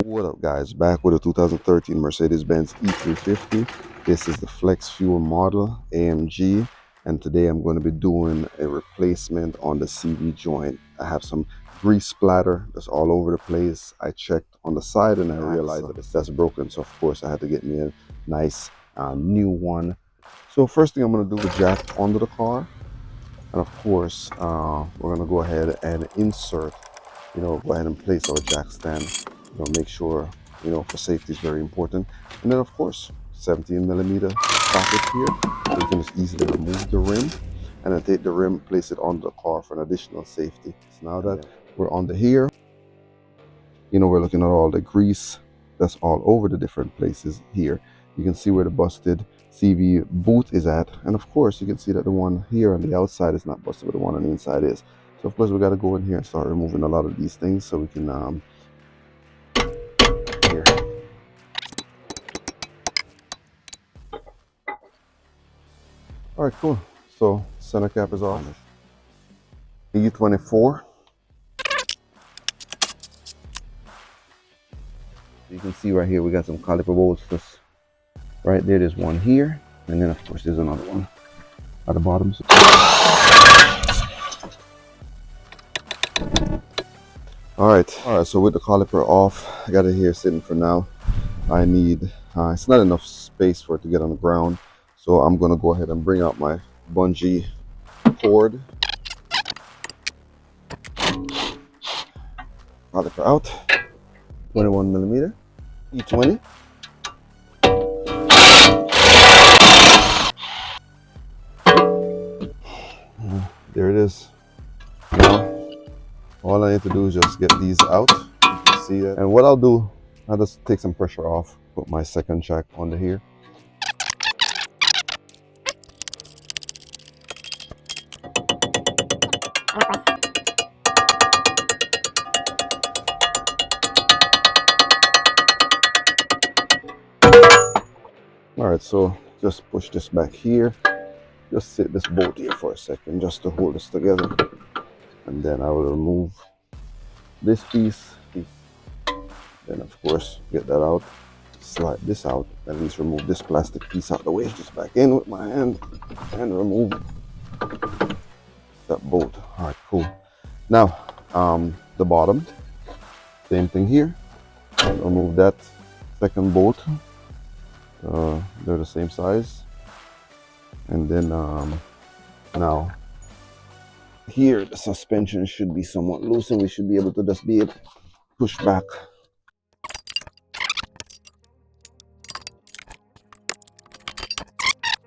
What up, guys? Back with a 2013 Mercedes-Benz E350. This is the Flex Fuel model AMG, and today I'm going to be doing a replacement on the CV joint. I have some grease splatter that's all over the place. I checked on the side and I realized that that's broken, so of course I had to get me a nice new one. So first thing I'm going to do is jack onto the car, and of course we're going to go ahead and insert, go ahead and place our jack stand. Make sure, for safety is very important. And then of course 17mm socket here, so you can just easily remove the rim and then take the rim, place it on the car for an additional safety. So now that we're on the here, we're looking at all the grease that's all over the different places here. You can see where the busted CV boot is at, and of course you can see that the one here on the outside is not busted, but the one on the inside is. So of course we got to go in here and start removing a lot of these things so we can here. All right, cool. So center cap is off. E24. You can see right here we got some caliper bolts. Just right there, there's one here, and then of course there's another one at the bottom. All right. So with the caliper off, I got it here sitting for now. I need. It's not enough space for it to get on the ground, so I'm gonna go ahead and bring out my bungee cord. Caliper out. 21mm E20. There it is. Now all I need to do is just get these out. See that? And what I'll do, I'll just take some pressure off, put my second jack under here. All right, so just push this back here. Just sit this bolt here for a second just to hold this together. And then I will remove this piece. Then of course get that out, slide this out, at least remove this plastic piece out of the way, just back in with my hand and remove that bolt. All right, cool. Now the bottom, same thing here. Remove that second bolt. They're the same size. And then now here the suspension should be somewhat loose, and we should be able to just push back.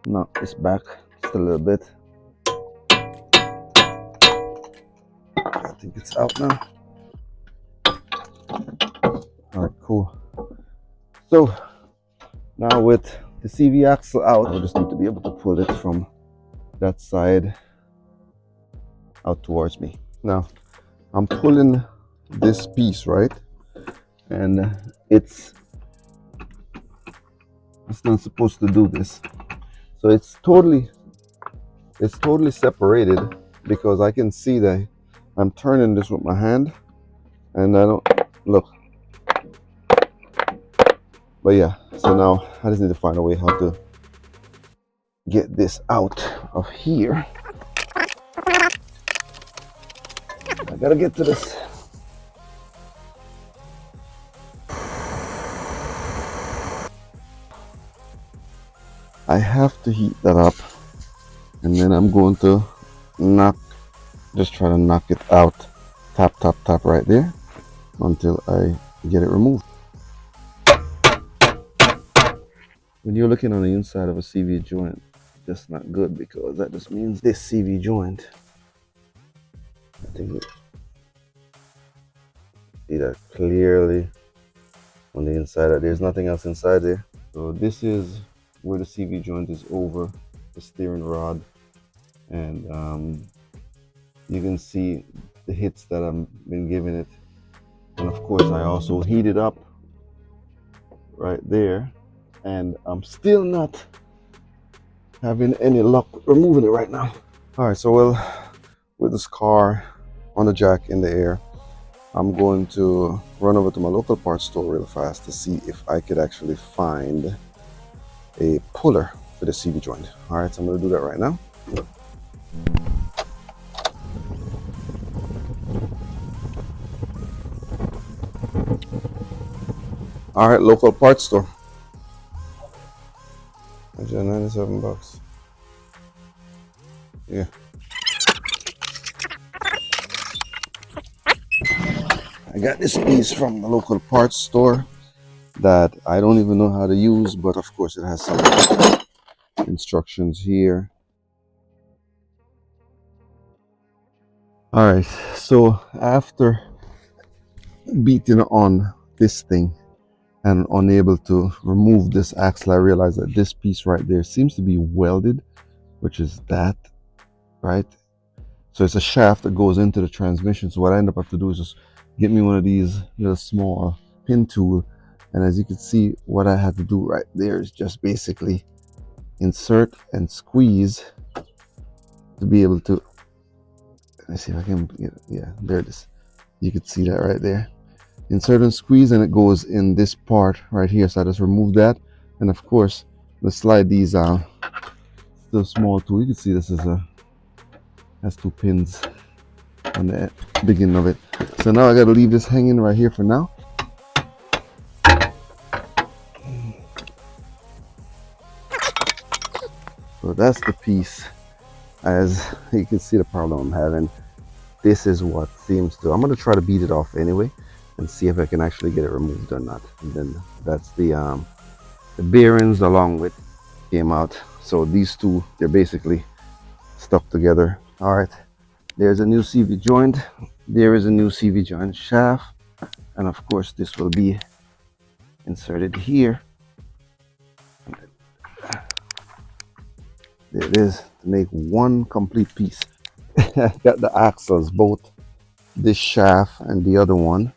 Knock this back just a little bit. I think it's out now. All right, cool. So now with the CV axle out, I just need to be able to pull it from that side out towards me. Now I'm pulling this piece, right? And it's not supposed to do this. So it's totally separated, because I can see that I'm turning this with my hand and I don't look. But yeah, so now I just need to find a way how to get this out of here. I gotta get to this. I have to heat that up, and then I'm going to just try to knock it out, tap right there until I get it removed. When you're looking on the inside of a CV joint, that's not good, because that just means this CV joint, I think you see that clearly on the inside. There's nothing else inside there. So this is where the CV joint is over the steering rod, and you can see the hits that I've been giving it. And of course I also heated up right there, and I'm still not having any luck removing it right now. All right, so with this car on the jack in the air, I'm going to run over to my local parts store real fast to see if I could actually find a puller for the CV joint. All right, so I'm going to do that right now. All right, local parts store. 97 bucks. Yeah. I got this piece from the local parts store that I don't even know how to use, but of course it has some instructions here. All right, so after beating on this thing and unable to remove this axle, I realized that this piece right there seems to be welded, which is that, right? So it's a shaft that goes into the transmission. So what I end up have to do is just get me one of these little small pin tool, and as you can see, what I had to do right there is just basically insert and squeeze to be able to, let's see if I can get it. Yeah, there it is. You can see that right there. Insert and squeeze, and it goes in this part right here. So I just remove that, and of course let's slide these out. Still small tool. You can see this is has two pins on the beginning of it. So now I got to leave this hanging right here for now. So that's the piece. As you can see, the problem I'm having, this is what seems to, I'm going to try to beat it off anyway and see if I can actually get it removed or not. And then that's the bearings along with came out. So these two, they're basically stuck together. All right, there's a new CV joint. There is a new CV joint shaft. And of course this will be inserted here. There it is, to make one complete piece. Got the axles, both this shaft and the other one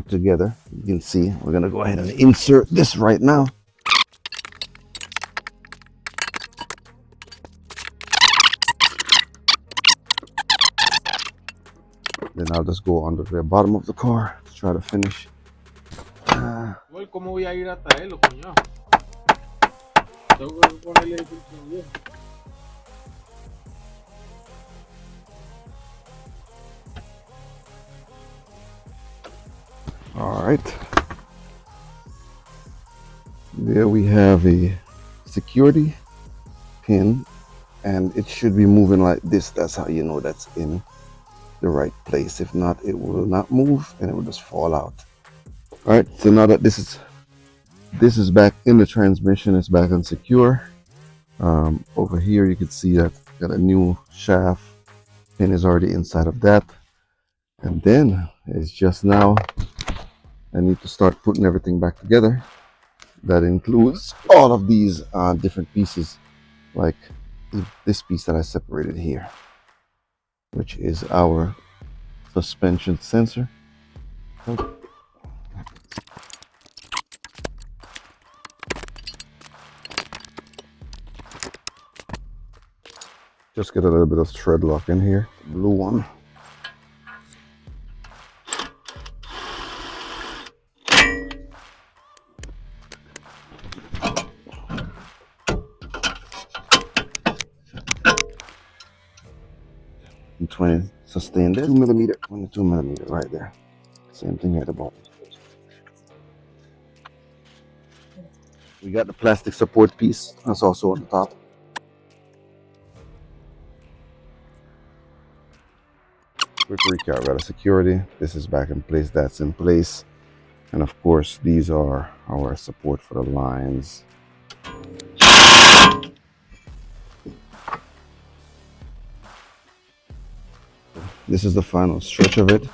together. You can see we're gonna go ahead and insert this right now. Then I'll just go under the bottom of the car to try to finish. ¿Cómo voy a ir a traerlo, coño? Tengo que ponerle el filtro bien. All right. There we have a security pin, and it should be moving like this. That's how you know that's in the right place. If not, it will not move and it will just fall out. All right, so now that this is back in the transmission, it's back on secure. Over here you can see that got a new shaft pin is already inside of that, and then it's just now I need to start putting everything back together. That includes all of these different pieces, like this piece that I separated here, which is our suspension sensor. Just get a little bit of thread lock in here, blue one. And 20 sustained, 2mm, 22mm right there. Same thing at the bottom. We got the plastic support piece that's also on the top. Quick recap, got a security, this is back in place, that's in place, and of course these are our support for the lines. This is the final stretch of it.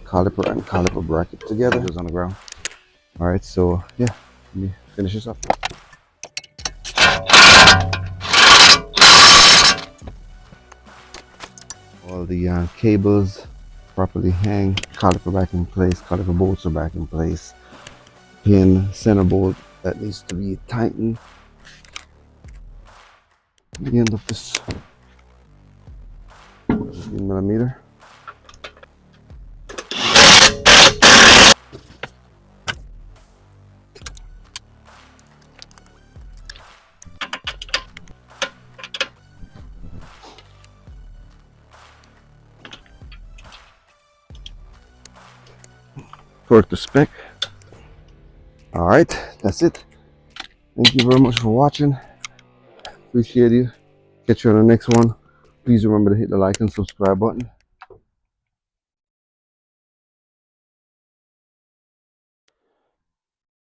Caliper and caliper bracket together, goes on the ground. All right, so yeah, let me finish this up. All the cables properly hang, caliper back in place, caliper bolts are back in place. Pin center bolt that needs to be tightened. The end of this 15mm. torque to spec. All right, that's it. Thank you very much for watching. Appreciate you. Catch you on the next one. Please remember to hit the like and subscribe button.